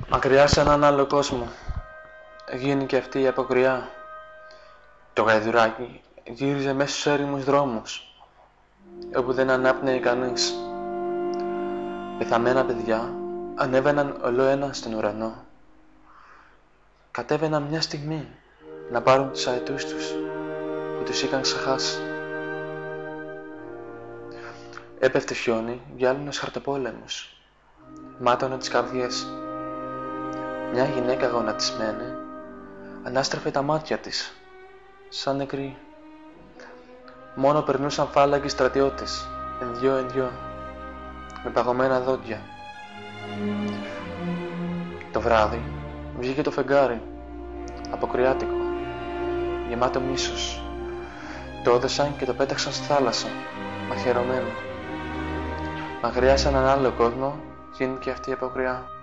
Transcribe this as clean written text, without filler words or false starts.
Μακριά σε έναν άλλο κόσμο γίνει και αυτή η αποκριά. Το γαϊδουράκι γύριζε μέσα στους έρημους δρόμους, όπου δεν ανάπνεε κανείς. Πεθαμένα παιδιά ανέβαιναν ολό ένα στον ουρανό. Κατέβαιναν μια στιγμή να πάρουν τους αετούς τους που τους είχαν ξεχάσει. Έπεφτε χιόνι για άλλους χαρτοπόλεμους, μάτωνε τις καρδιές. Μια γυναίκα γονατισμένη ανάστρεφε τα μάτια της, σαν νεκρή. Μόνο περνούσαν φάλαγγοι στρατιώτες, εν δυο, με παγωμένα δόντια. Το βράδυ βγήκε το φεγγάρι, αποκριάτικο, γεμάτο μίσος. Το έδωσαν και το πέταξαν στη θάλασσα, μαχαιρωμένο. Μακριά σε έναν άλλο κόσμο γίνει και αυτή η αποκριά.